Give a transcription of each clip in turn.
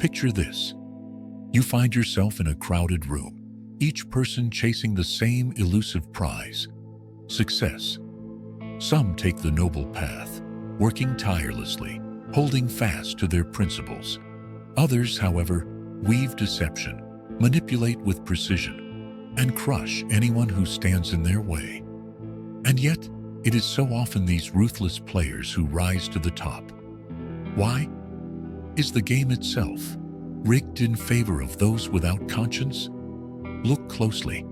Picture this. You find yourself in a crowded room, each person chasing the same elusive prize: success. Some take the noble path, working tirelessly, holding fast to their principles. Others, however, weave deception, manipulate with precision, and crush anyone who stands in their way. And yet, it is so often these ruthless players who rise to the top. Why? Is the game itself rigged in favor of those without conscience? Look closely.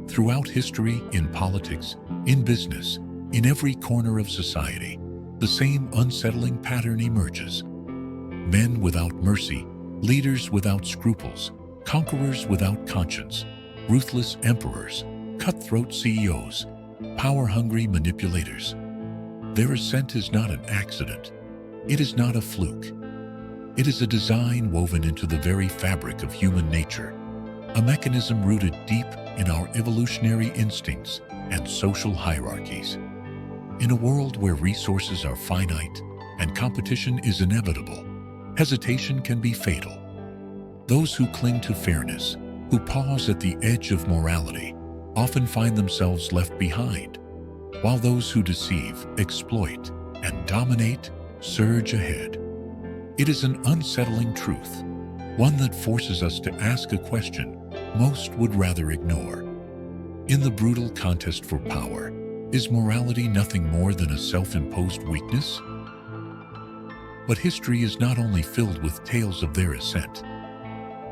Throughout history, in politics, in business, in every corner of society, the same unsettling pattern emerges. Men without mercy, leaders without scruples, conquerors without conscience, ruthless emperors, cutthroat CEOs, power-hungry manipulators. Their ascent is not an accident. It is not a fluke. It is a design woven into the very fabric of human nature, a mechanism rooted deep in our evolutionary instincts and social hierarchies. In a world where resources are finite and competition is inevitable, hesitation can be fatal. Those who cling to fairness, who pause at the edge of morality, often find themselves left behind, while those who deceive, exploit, and dominate surge ahead. It is an unsettling truth, one that forces us to ask a question most would rather ignore. In the brutal contest for power, is morality nothing more than a self-imposed weakness? But history is not only filled with tales of their ascent,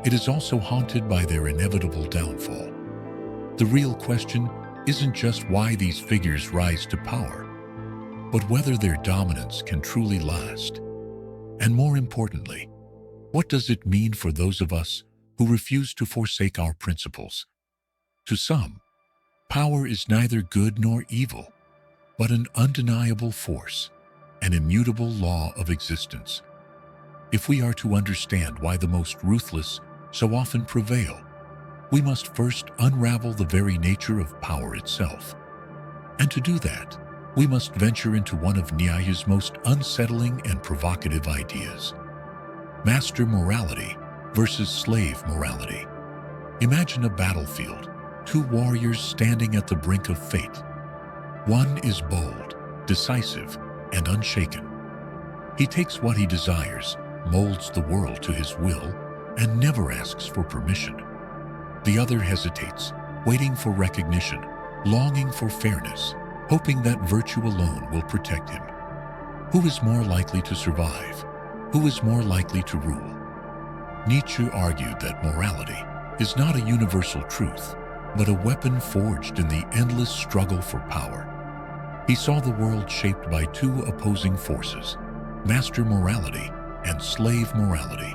it is also haunted by their inevitable downfall. The real question isn't just why these figures rise to power, but whether their dominance can truly last. And more importantly, what does it mean for those of us who refuse to forsake our principles? To some, power is neither good nor evil, but an undeniable force, an immutable law of existence. If we are to understand why the most ruthless so often prevail, we must first unravel the very nature of power itself. And to do that, we must venture into one of Nietzsche's most unsettling and provocative ideas: master morality versus slave morality. Imagine a battlefield, two warriors standing at the brink of fate. One is bold, decisive, and unshaken. He takes what he desires, molds the world to his will, and never asks for permission. The other hesitates, waiting for recognition, longing for fairness, hoping that virtue alone will protect him. Who is more likely to survive? Who is more likely to rule? Nietzsche argued that morality is not a universal truth, but a weapon forged in the endless struggle for power. He saw the world shaped by two opposing forces: master morality and slave morality.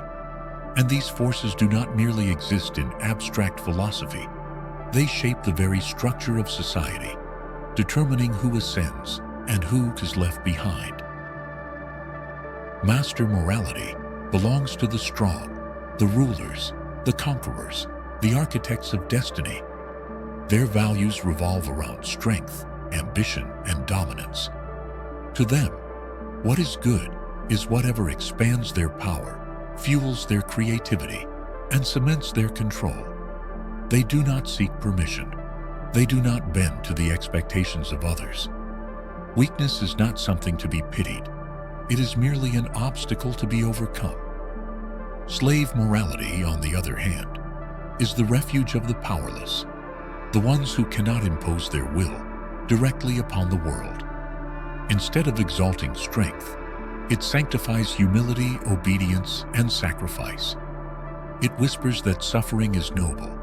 And these forces do not merely exist in abstract philosophy. They shape the very structure of society, determining who ascends and who is left behind. Master morality belongs to the strong, the rulers, the conquerors, the architects of destiny. Their values revolve around strength, ambition, and dominance. To them, what is good is whatever expands their power, fuels their creativity, and cements their control. They do not seek permission. They do not bend to the expectations of others. Weakness is not something to be pitied. It is merely an obstacle to be overcome. Slave morality, on the other hand, is the refuge of the powerless, the ones who cannot impose their will directly upon the world. Instead of exalting strength, it sanctifies humility, obedience, and sacrifice. It whispers that suffering is noble,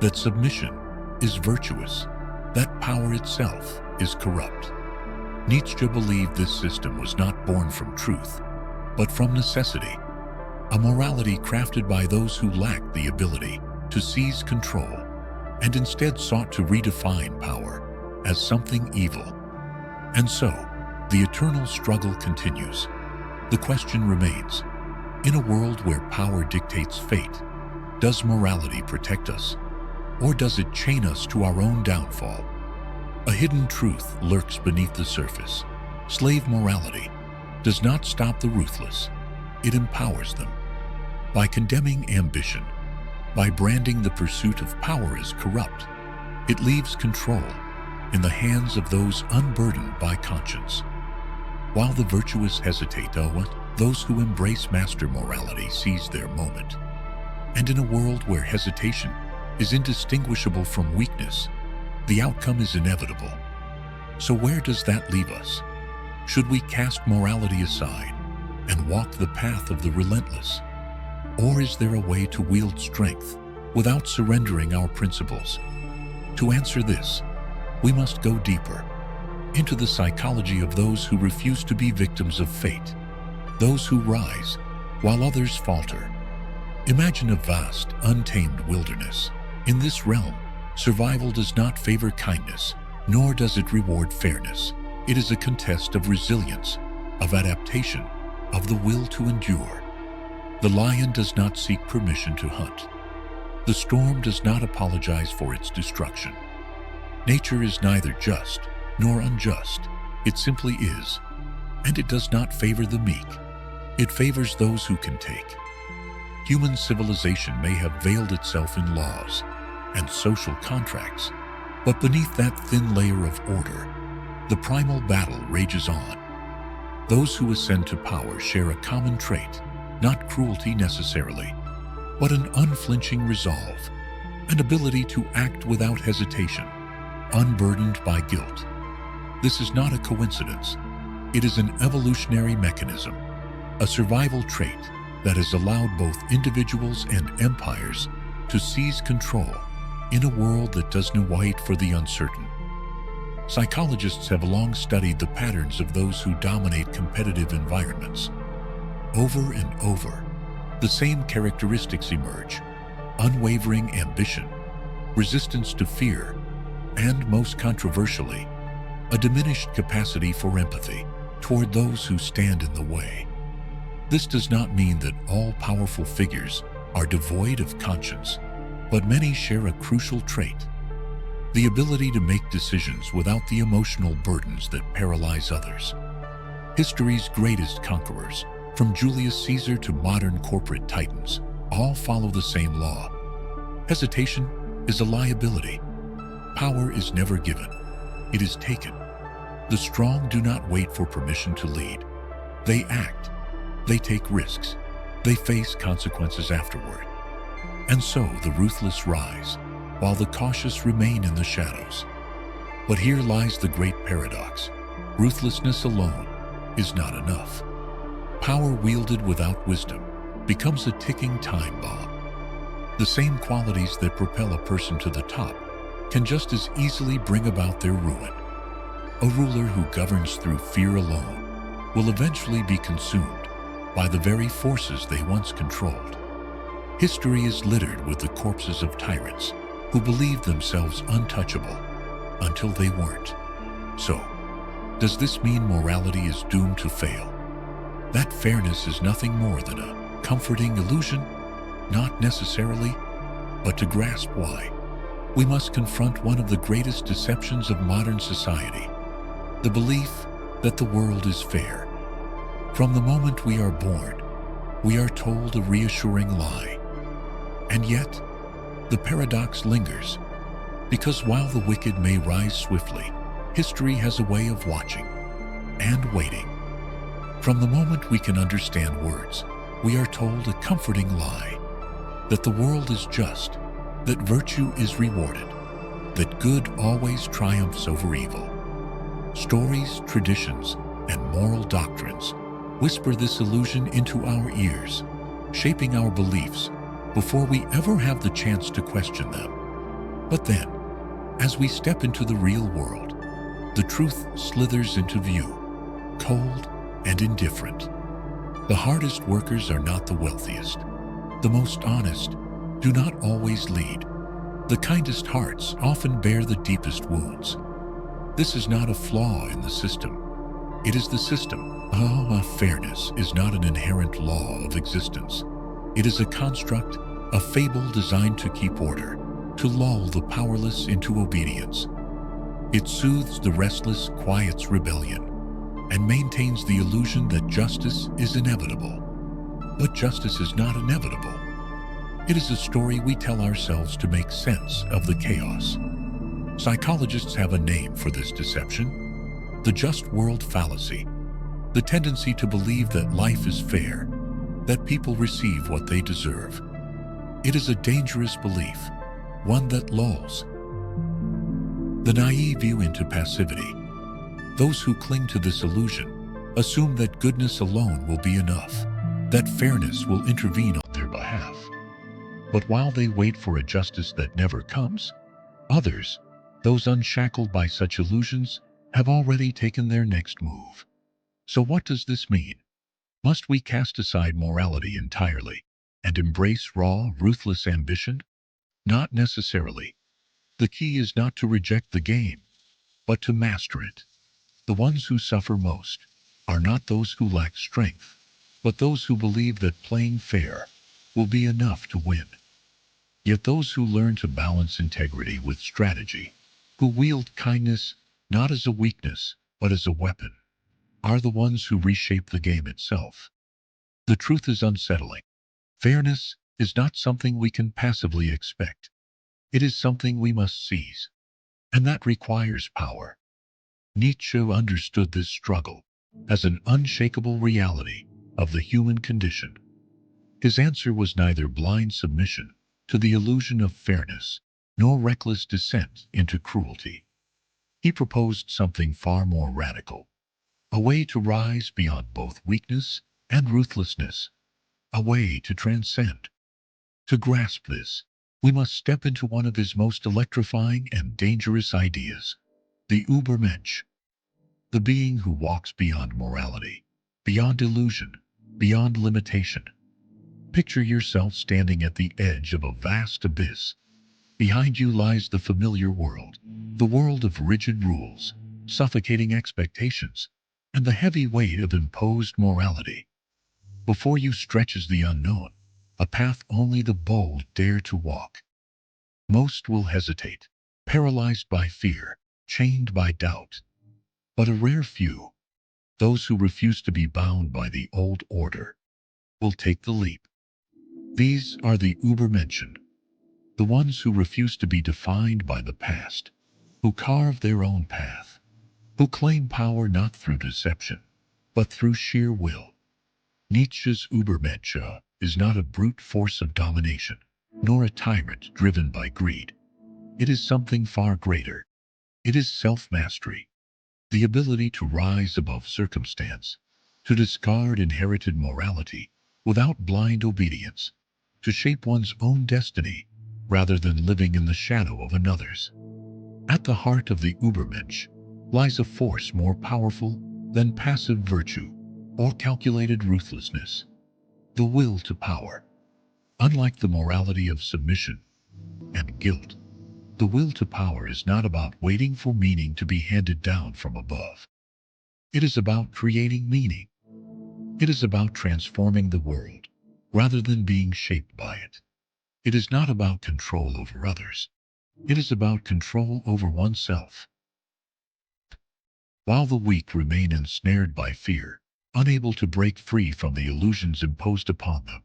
that submission is virtuous, that power itself is corrupt. Nietzsche believed this system was not born from truth, but from necessity, a morality crafted by those who lacked the ability to seize control and instead sought to redefine power as something evil. And so, the eternal struggle continues. The question remains, in a world where power dictates fate, does morality protect us, or does it chain us to our own downfall? A hidden truth lurks beneath the surface. Slave morality does not stop the ruthless, it empowers them. by condemning ambition, by branding the pursuit of power as corrupt, it leaves control in the hands of those unburdened by conscience. While the virtuous hesitate, those who embrace master morality seize their moment. And in a world where hesitation is indistinguishable from weakness, the outcome is inevitable. So where does that leave us? Should we cast morality aside and walk the path of the relentless? Or is there a way to wield strength without surrendering our principles? To answer this, we must go deeper into the psychology of those who refuse to be victims of fate, those who rise while others falter. Imagine a vast, untamed wilderness. In this realm, survival does not favor kindness, nor does it reward fairness. It is a contest of resilience, of adaptation, of the will to endure. The lion does not seek permission to hunt. The storm does not apologize for its destruction. Nature is neither just nor unjust. It simply is. And it does not favor the meek. It favors those who can take. Human civilization may have veiled itself in laws and social contracts, but beneath that thin layer of order, the primal battle rages on. Those who ascend to power share a common trait, not cruelty necessarily, but an unflinching resolve, an ability to act without hesitation, unburdened by guilt. This is not a coincidence. It is an evolutionary mechanism, a survival trait that has allowed both individuals and empires to seize control in a world that doesn't wait for the uncertain. Psychologists have long studied the patterns of those who dominate competitive environments. Over and over, the same characteristics emerge: unwavering ambition, resistance to fear, and most controversially, a diminished capacity for empathy toward those who stand in the way. This does not mean that all powerful figures are devoid of conscience, but many share a crucial trait: the ability to make decisions without the emotional burdens that paralyze others. History's greatest conquerors, from Julius Caesar to modern corporate titans, all follow the same law. Hesitation is a liability. Power is never given. It is taken. The strong do not wait for permission to lead. They act. They take risks. They face consequences afterward. And so the ruthless rise, while the cautious remain in the shadows. But here lies the great paradox. Ruthlessness alone is not enough. Power wielded without wisdom becomes a ticking time bomb. The same qualities that propel a person to the top can just as easily bring about their ruin. A ruler who governs through fear alone will eventually be consumed by the very forces they once controlled. History is littered with the corpses of tyrants who believed themselves untouchable until they weren't. So, does this mean morality is doomed to fail? That fairness is nothing more than a comforting illusion? Not necessarily, but to grasp why, we must confront one of the greatest deceptions of modern society: the belief that the world is fair. From the moment we are born, we are told a reassuring lie. And yet, the paradox lingers, because while the wicked may rise swiftly, history has a way of watching and waiting. From the moment we can understand words, we are told a comforting lie: that the world is just, that virtue is rewarded, that good always triumphs over evil. Stories, traditions, and moral doctrines whisper this illusion into our ears, shaping our beliefs before we ever have the chance to question them. But then, as we step into the real world, the truth slithers into view, cold and indifferent. The hardest workers are not the wealthiest. The most honest do not always lead. The kindest hearts often bear the deepest wounds. This is not a flaw in the system. It is the system. Fairness is not an inherent law of existence. It is a construct, a fable designed to keep order, to lull the powerless into obedience. It soothes the restless, quiets rebellion, and maintains the illusion that justice is inevitable. But justice is not inevitable. It is a story we tell ourselves to make sense of the chaos. Psychologists have a name for this deception: the just world fallacy, the tendency to believe that life is fair, that people receive what they deserve. It is a dangerous belief, one that lulls the naive view into passivity. Those who cling to this illusion assume that goodness alone will be enough, that fairness will intervene on their behalf. But while they wait for a justice that never comes, others, those unshackled by such illusions, have already taken their next move. So what does this mean? Must we cast aside morality entirely and embrace raw, ruthless ambition? Not necessarily. The key is not to reject the game, but to master it. The ones who suffer most are not those who lack strength, but those who believe that playing fair will be enough to win. Yet those who learn to balance integrity with strategy, who wield kindness not as a weakness, but as a weapon, are the ones who reshape the game itself. The truth is unsettling. Fairness is not something we can passively expect. It is something we must seize, and that requires power. Nietzsche understood this struggle as an unshakable reality of the human condition. His answer was neither blind submission to the illusion of fairness, nor reckless descent into cruelty. He proposed something far more radical, a way to rise beyond both weakness and ruthlessness, a way to transcend. To grasp this, we must step into one of his most electrifying and dangerous ideas: the Übermensch, the being who walks beyond morality, beyond illusion, beyond limitation. Picture yourself standing at the edge of a vast abyss. Behind you lies the familiar world, the world of rigid rules, suffocating expectations, and the heavy weight of imposed morality. Before you stretches the unknown, a path only the bold dare to walk. Most will hesitate, paralyzed by fear, chained by doubt. But a rare few, those who refuse to be bound by the old order, will take the leap. These are the Übermenschen, the ones who refuse to be defined by the past, who carve their own path, who claim power not through deception, but through sheer will. Nietzsche's Übermensch is not a brute force of domination, nor a tyrant driven by greed. It is something far greater. It is self-mastery, the ability to rise above circumstance, to discard inherited morality without blind obedience, to shape one's own destiny rather than living in the shadow of another's. At the heart of the Übermensch lies a force more powerful than passive virtue or calculated ruthlessness: the will to power. Unlike the morality of submission and guilt, the will to power is not about waiting for meaning to be handed down from above. It is about creating meaning. It is about transforming the world rather than being shaped by it. It is not about control over others. It is about control over oneself. While the weak remain ensnared by fear, unable to break free from the illusions imposed upon them,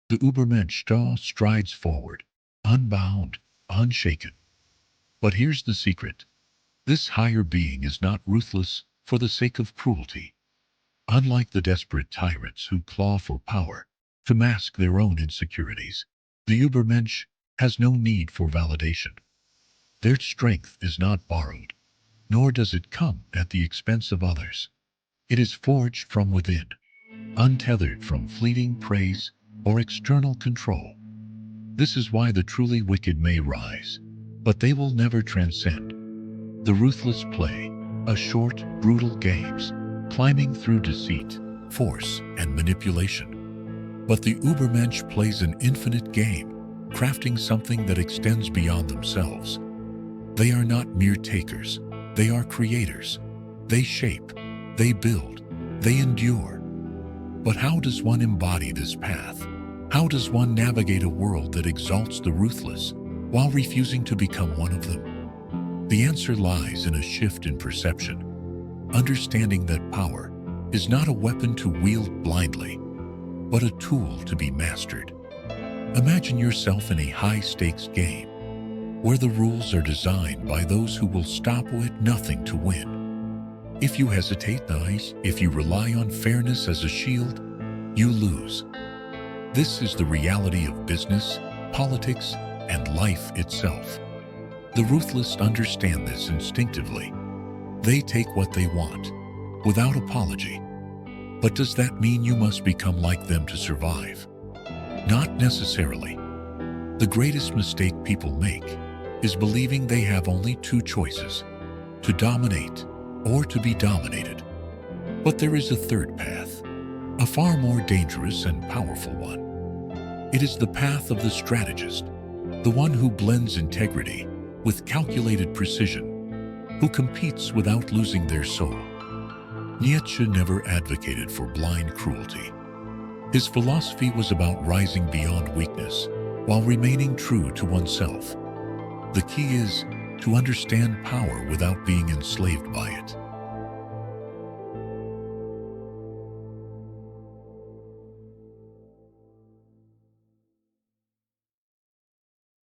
the Übermensch strides forward, unbound, unshaken. But here's the secret. This higher being is not ruthless for the sake of cruelty. Unlike the desperate tyrants who claw for power to mask their own insecurities, the Übermensch has no need for validation. Their strength is not borrowed, nor does it come at the expense of others. It is forged from within, untethered from fleeting praise or external control. This is why the truly wicked may rise, but they will never transcend. The ruthless play a short, brutal games, climbing through deceit, force, and manipulation. But the Übermensch plays an infinite game, crafting something that extends beyond themselves. They are not mere takers. They are creators. They shape. They build. They endure. But how does one embody this path? How does one navigate a world that exalts the ruthless while refusing to become one of them? The answer lies in a shift in perception, understanding that power is not a weapon to wield blindly. but a tool to be mastered. Imagine yourself in a high-stakes game where the rules are designed by those who will stop at nothing to win. If you hesitate, if you rely on fairness as a shield, you lose. This is the reality of business, politics, and life itself. The ruthless understand this instinctively. They take what they want, without apology. But does that mean you must become like them to survive? Not necessarily. The greatest mistake people make is believing they have only two choices: to dominate or to be dominated. But there is a third path, a far more dangerous and powerful one. It is the path of the strategist, the one who blends integrity with calculated precision, who competes without losing their soul. Nietzsche never advocated for blind cruelty. His philosophy was about rising beyond weakness while remaining true to oneself. The key is to understand power without being enslaved by it.